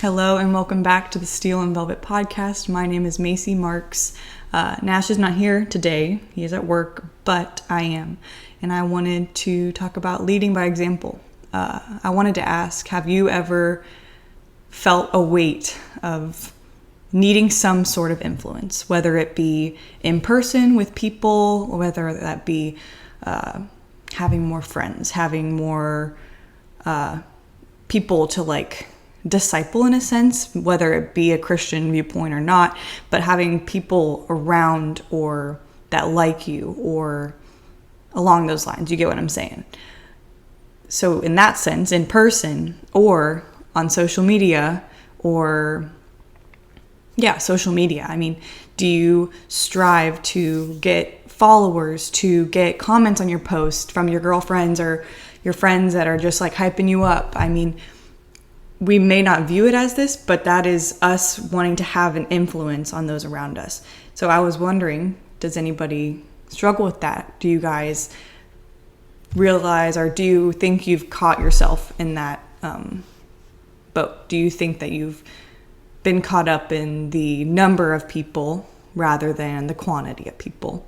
Hello and welcome back to the Steel and Velvet podcast. My name is Macey Marks. Nash is not here today. He is at work, but I am. And I wanted to talk about leading by example. I wanted to ask, have you ever felt a weight of needing some sort of influence, whether it be in person with people, or whether that be having more friends, having more people to disciple in a sense, whether it be a Christian viewpoint or not, but having people around or that like you or along those lines. You get what I'm saying? So in that sense, in person or on social media social media. I mean, do you strive to get followers, to get comments on your post from your girlfriends or your friends that are just hyping you up? I mean, we may not view it as this, but that is us wanting to have an influence on those around us. So I was wondering, does anybody struggle with that? Do you guys realize, or do you think you've caught yourself in that boat? Do you think that you've been caught up in the number of people rather than the quantity of people?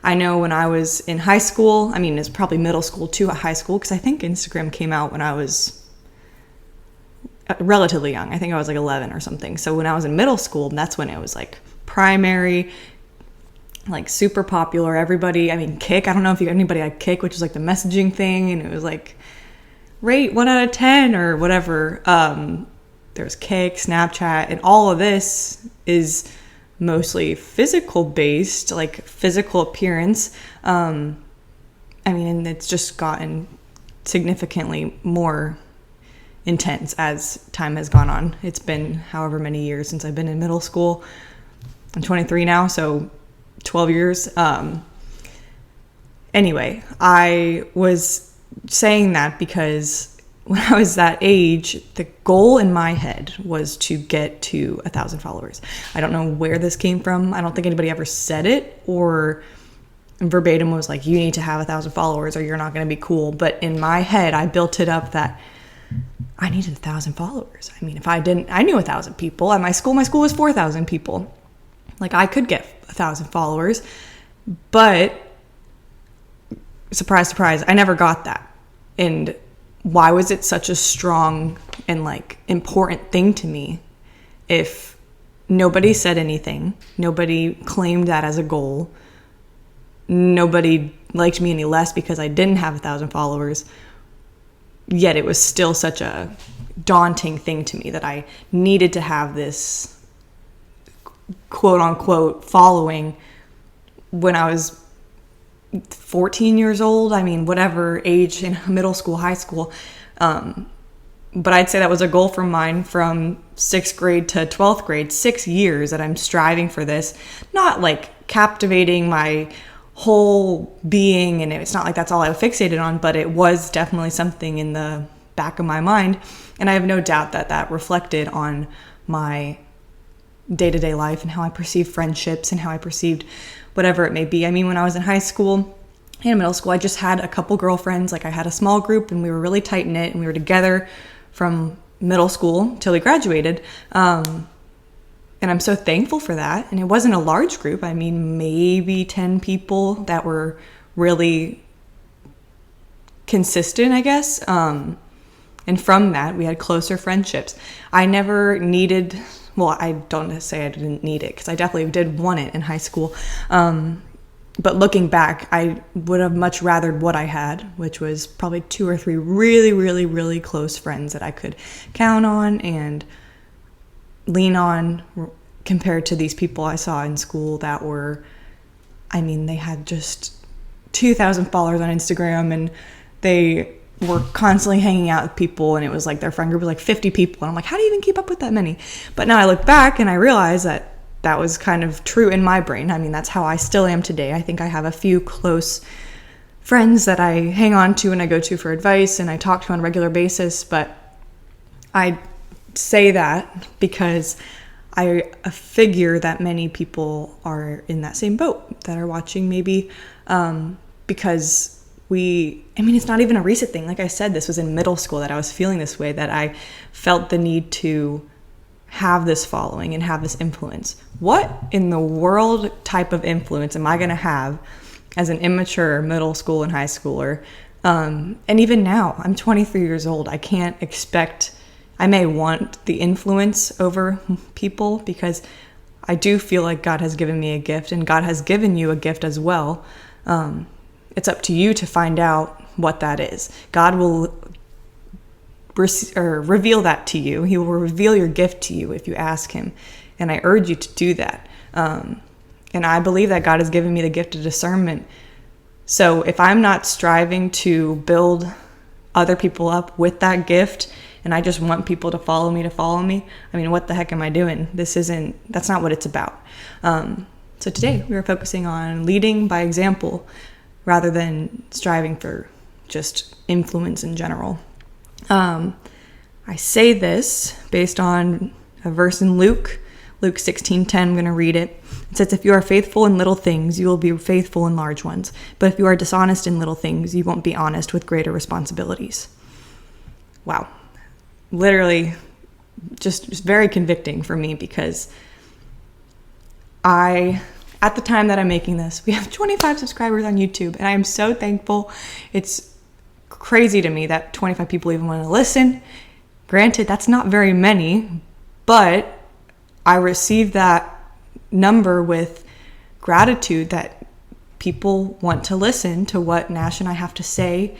I know when I was in high school, it's probably middle school to high school, because I think Instagram came out when I was relatively young. I think I was 11 or something. So when I was in middle school, that's when it was primary, super popular. Everybody, Kik. I don't know if anybody had Kik, which was the messaging thing, and it was rate 1 out of 10 or whatever. There's Kik, Snapchat, and all of this is mostly physical based, physical appearance. And it's just gotten significantly more intense as time has gone on. It's been however many years since I've been in middle school. I'm 23 now, so 12 years. Anyway, I was saying that because when I was that age, the goal in my head was to get to 1,000 followers. I don't know where this came from. I don't think anybody ever said it or verbatim was you need to have 1,000 followers or you're not going to be cool. But in my head, I built it up that I needed 1,000 followers. If I didn't, I knew 1,000 people at my school. My school was 4,000 people. I could get 1,000 followers, but surprise, surprise, I never got that. And why was it such a strong and important thing to me if nobody said anything, nobody claimed that as a goal, nobody liked me any less because I didn't have 1,000 followers? Yet it was still such a daunting thing to me that I needed to have this quote unquote following when I was 14 years old. Whatever age in middle school, high school. But I'd say that was a goal from mine from 6th grade to 12th grade, 6 years that I'm striving for this, not captivating my whole being, and it's not that's all I was fixated on, but it was definitely something in the back of my mind, and I have no doubt that reflected on my day-to-day life and how I perceived friendships and how I perceived whatever it may be. When I was in high school and middle school, I just had a couple girlfriends. I had a small group and we were really tight-knit and we were together from middle school till we graduated. And I'm so thankful for that. And it wasn't a large group. Maybe 10 people that were really consistent, I guess. And from that, we had closer friendships. I never needed, I don't say I didn't need it, because I definitely did want it in high school. But looking back, I would have much rathered what I had, which was probably 2 or 3 really, really, really close friends that I could count on and lean on, compared to these people I saw in school that were, they had just 2,000 followers on Instagram and they were constantly hanging out with people, and it was their friend group was 50 people, and I'm how do you even keep up with that many? But now I look back and I realize that was kind of true in my brain. That's how I still am today. I think I have a few close friends that I hang on to and I go to for advice and I talk to on a regular basis, but I say that because I figure that many people are in that same boat that are watching, maybe because it's not even a recent thing. Like I said, this was in middle school that I was feeling this way, that I felt the need to have this following and have this influence. What in the world type of influence am I going to have as an immature middle school and high schooler? And even now, I'm 23 years old. I can't expect, I may want the influence over people because I do feel like God has given me a gift, and God has given you a gift as well. It's up to you to find out what that is. God will reveal that to you. He will reveal your gift to you if you ask him. And I urge you to do that. And I believe that God has given me the gift of discernment. So if I'm not striving to build other people up with that gift, and I just want people to follow me, I mean, what the heck am I doing? That's not what it's about. So today we are focusing on leading by example rather than striving for just influence in general. I say this based on a verse in Luke 16:10. I'm going to read it. It says, if you are faithful in little things, you will be faithful in large ones. But if you are dishonest in little things, you won't be honest with greater responsibilities. Wow. Literally just very convicting for me, because at the time that I'm making this, we have 25 subscribers on YouTube, and I am so thankful. It's crazy to me that 25 people even want to listen. Granted, that's not very many, but I received that number with gratitude that people want to listen to what Nash and I have to say.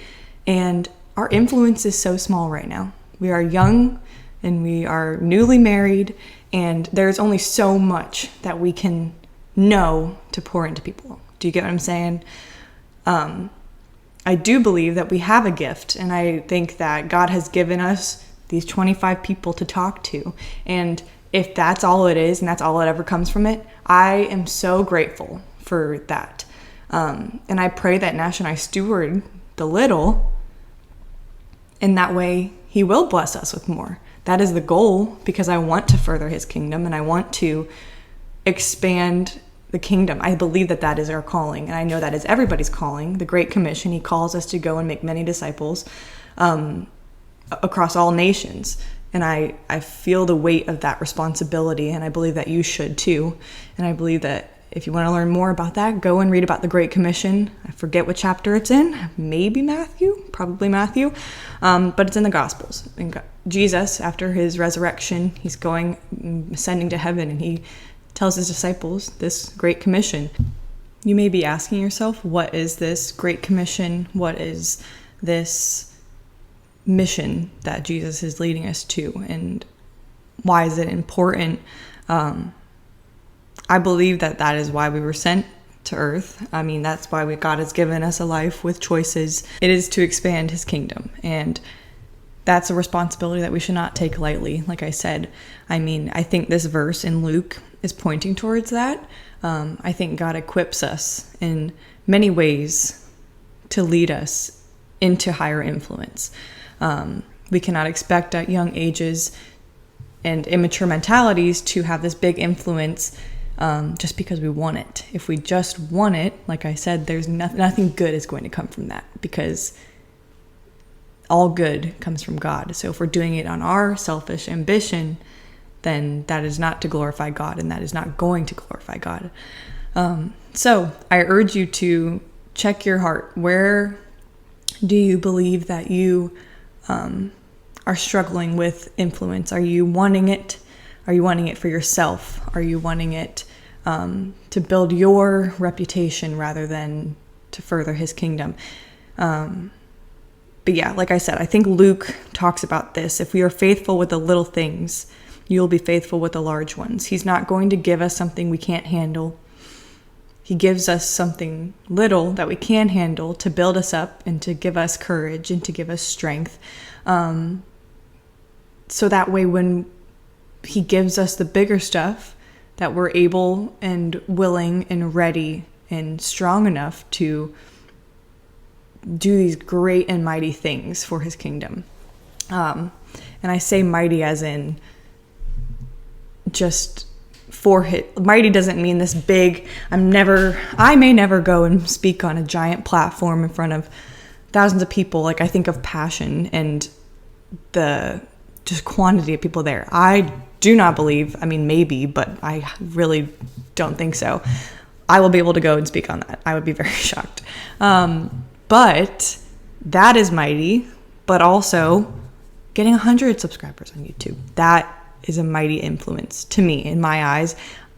And our influence is so small right now. We are young and we are newly married, and there's only so much that we can know to pour into people. Do you get what I'm saying? I do believe that we have a gift, and I think that God has given us these 25 people to talk to. And if that's all it is, and that's all that ever comes from it, I am so grateful for that. And I pray that Nash and I steward the little, and that way he will bless us with more. That is the goal, because I want to further his kingdom, and I want to expand the kingdom. I believe that that is our calling, and I know that is everybody's calling. The Great Commission, he calls us to go and make many disciples across all nations. And I feel the weight of that responsibility, and I believe that you should too. And I believe that if you want to learn more about that, go and read about the Great Commission. I forget what chapter it's in. Maybe Matthew, probably Matthew. But it's in the Gospels. And Jesus, after his resurrection, he's ascending to heaven, and he tells his disciples this Great Commission. You may be asking yourself, what is this Great Commission? What is this mission that Jesus is leading us to, and why is it important? I believe that is why we were sent to earth. I mean, that's why God has given us a life with choices. It is to expand his kingdom, and that's a responsibility that we should not take lightly. Like I said, I mean, I think this verse in Luke is pointing towards that. I think God equips us in many ways to lead us into higher influence. We cannot expect at young ages and immature mentalities to have this big influence just because we want it. If we just want it, like I said, there's nothing good is going to come from that, because all good comes from God. So if we're doing it on our selfish ambition, then that is not to glorify God, and that is not going to glorify God. So I urge you to check your heart. Where do you believe that you are struggling with influence? Are you wanting it? Are you wanting it for yourself? Are you wanting it to build your reputation rather than to further his kingdom? But yeah, like I said, I think Luke talks about this. If we are faithful with the little things, you'll be faithful with the large ones. He's not going to give us something we can't handle. He gives us something little that we can handle to build us up and to give us courage and to give us strength. So that way when he gives us the bigger stuff, that we're able and willing and ready and strong enough to do these great and mighty things for his kingdom. And I say mighty as in just for mighty doesn't mean this big. I may never go and speak on a giant platform in front of thousands of people. Like, I think of passion and the just quantity of people there. I do not believe, I mean, maybe, but I really don't think so, I will be able to go and speak on that. I would be very shocked. But that is mighty, but also getting 100 subscribers on YouTube. That is a mighty influence to me. In my eyes,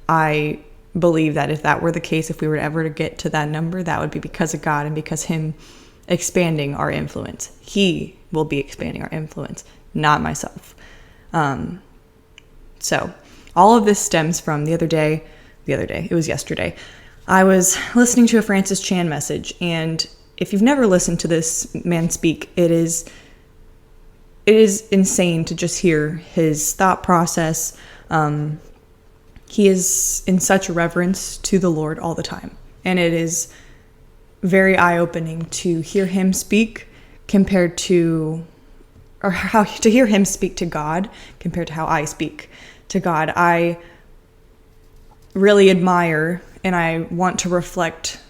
I believe that if that were the case, if we were ever to get to that number, that would be because of God and because him expanding our influence. He will be expanding our influence, not myself. So all of this stems from the other day, it was yesterday, I was listening to a Francis Chan message, and if you've never listened to this man speak, it is insane to just hear his thought process. He is in such reverence to the Lord all the time. And it is very eye-opening to hear him speak compared to, or how to hear him speak to God compared to how I speak to God. I really admire and I want to reflect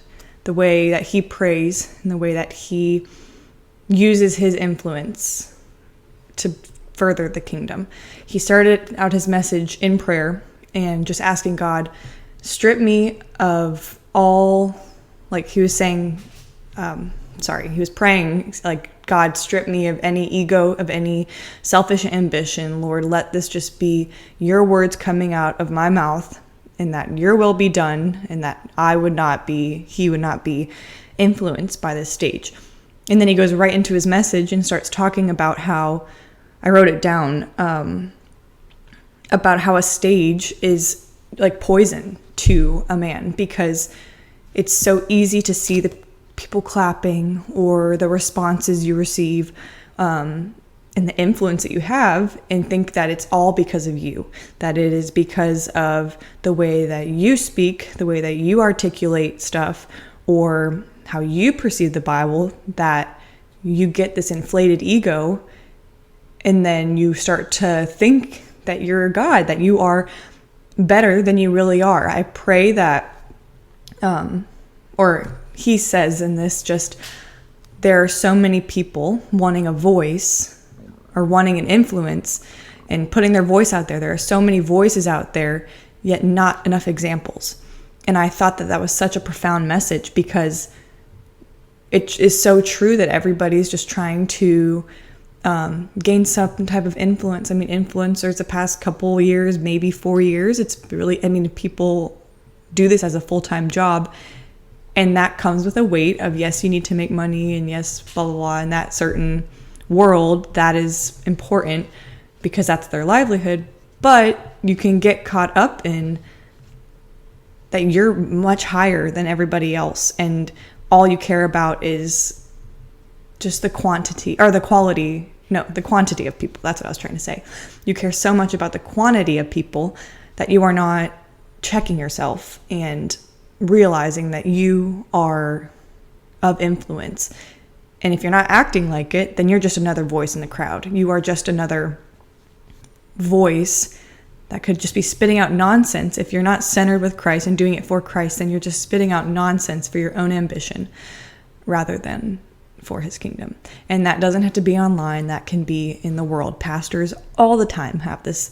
the way that he prays and the way that he uses his influence to further the kingdom. He started out his message in prayer and just asking God, strip me of all, like he was saying, he was praying, like, God, strip me of any ego, of any selfish ambition. Lord, let this just be your words coming out of my mouth, and that your will be done, and that he would not be influenced by this stage. And then he goes right into his message and starts talking about how, I wrote it down, about how a stage is like poison to a man, because it's so easy to see the people clapping or the responses you receive, and the influence that you have, and think that it's all because of you, that it is because of the way that you speak, the way that you articulate stuff, or how you perceive the Bible, that you get this inflated ego, and then you start to think that you're a God, that you are better than you really are. I pray that, or he says in this, just, there are so many people wanting a voice or wanting an influence and putting their voice out there. There are so many voices out there, yet not enough examples. And I thought that was such a profound message, because it is so true that everybody's just trying to gain some type of influence. I mean, influencers the past couple years, maybe 4 years, it's really, I mean, people do this as a full-time job, and that comes with a weight of, yes, you need to make money, and yes, blah, blah, blah, in that certain world, that is important because that's their livelihood. But you can get caught up in that you're much higher than everybody else, and all you care about is just the quantity of people. That's what I was trying to say. You care so much about the quantity of people that you are not checking yourself and realizing that you are of influence. And if you're not acting like it, then you're just another voice in the crowd. You are just another voice that could just be spitting out nonsense. If you're not centered with Christ and doing it for Christ, then you're just spitting out nonsense for your own ambition rather than for his kingdom. And that doesn't have to be online. That can be in the world. Pastors all the time have this.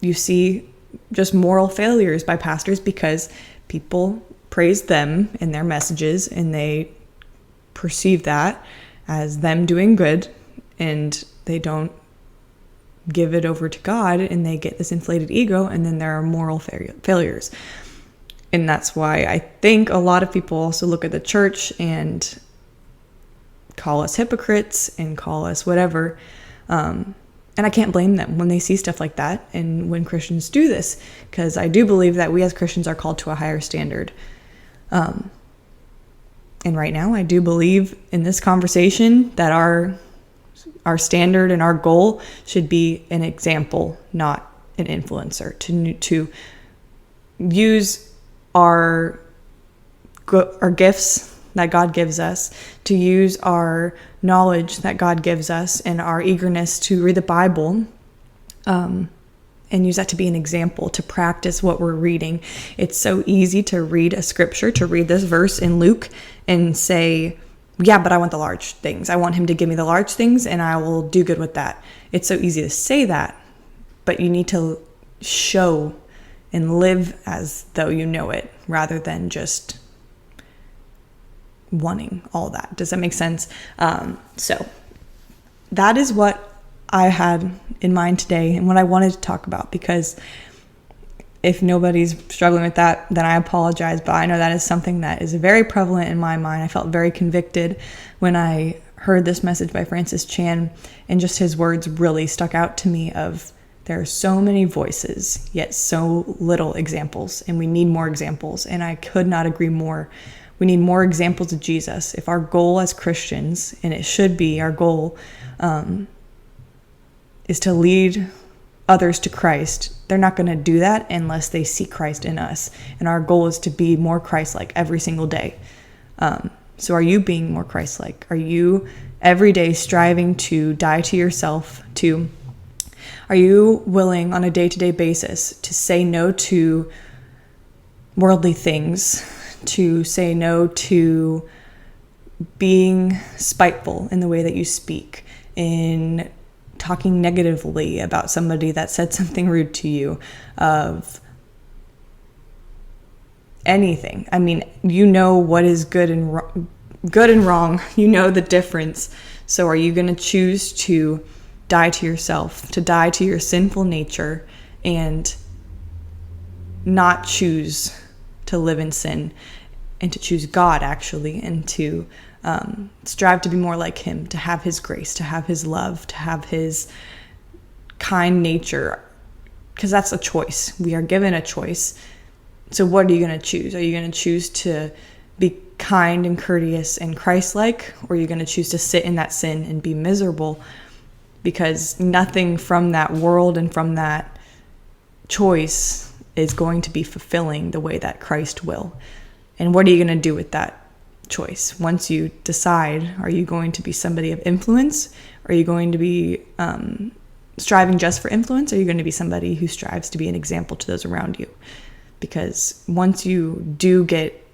You see just moral failures by pastors because people praise them in their messages, and they perceive that as them doing good, and they don't give it over to God, and they get this inflated ego, and then there are moral failures. And that's why I think a lot of people also look at the church and call us hypocrites and call us whatever. And I can't blame them when they see stuff like that and when Christians do this, because I do believe that we as Christians are called to a higher standard. And right now, I do believe in this conversation that our standard and our goal should be an example, not an influencer, to use our gifts that God gives us, to use our knowledge that God gives us and our eagerness to read the Bible, and use that to be an example, to practice what we're reading. It's so easy to read a scripture, to read this verse in Luke and say, yeah, but I want the large things. I want him to give me the large things and I will do good with that. It's so easy to say that, but you need to show and live as though you know it, rather than just wanting all that. Does that make sense? So that is what I had in mind today and what I wanted to talk about, because if nobody's struggling with that, then I apologize, but I know that is something that is very prevalent in my mind. I felt very convicted when I heard this message by Francis Chan, and just his words really stuck out to me of, there are so many voices, yet so little examples, and we need more examples, and I could not agree more. We need more examples of Jesus. If our goal as Christians, and it should be our goal, is to lead others to Christ, they're not going to do that unless they see Christ in us. And our goal is to be more Christ-like every single day. So are you being more Christ-like? Are you every day striving to die to yourself? Are you willing on a day-to-day basis to say no to worldly things, to say no to being spiteful in the way that you speak, in talking negatively about somebody that said something rude to you, of anything? I mean, you know what is good and wrong. You know the difference. So are you going to choose to die to yourself, to die to your sinful nature, and not choose to live in sin, and to choose God, actually, and to strive to be more like him, to have his grace, to have his love, to have his kind nature? Because that's a choice. We are given a choice. So what are you going to choose? Are you going to choose to be kind and courteous and Christ-like, or are you going to choose to sit in that sin and be miserable? Because nothing from that world and from that choice is going to be fulfilling the way that Christ will. And what are you going to do with that choice? Once you decide, are you going to be somebody of influence? Are you going to be striving just for influence? Or are you going to be somebody who strives to be an example to those around you? Because once you do get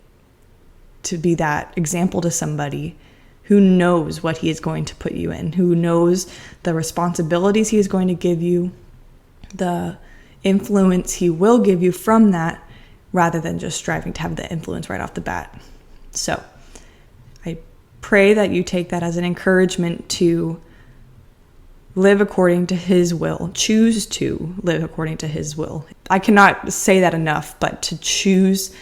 to be that example to somebody, who knows what he is going to put you in, who knows the responsibilities he is going to give you, the influence he will give you from that, rather than just striving to have the influence right off the bat. So I pray that you take that as an encouragement to live according to his will, choose to live according to his will. I cannot say that enough, but to choose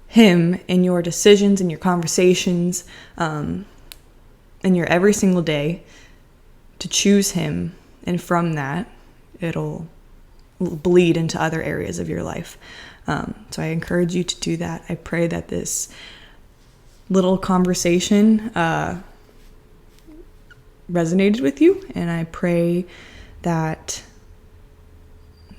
him in your decisions, in your conversations, in your every single day, to choose him, and from that, it'll bleed into other areas of your life. So I encourage you to do that. I pray that this little conversation resonated with you, and I pray that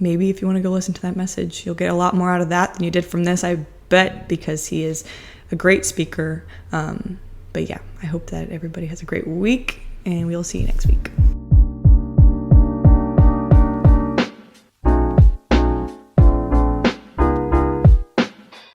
maybe if you want to go listen to that message, you'll get a lot more out of that than you did from this, I bet, because he is a great speaker. But yeah, I hope that everybody has a great week, and we'll see you next week.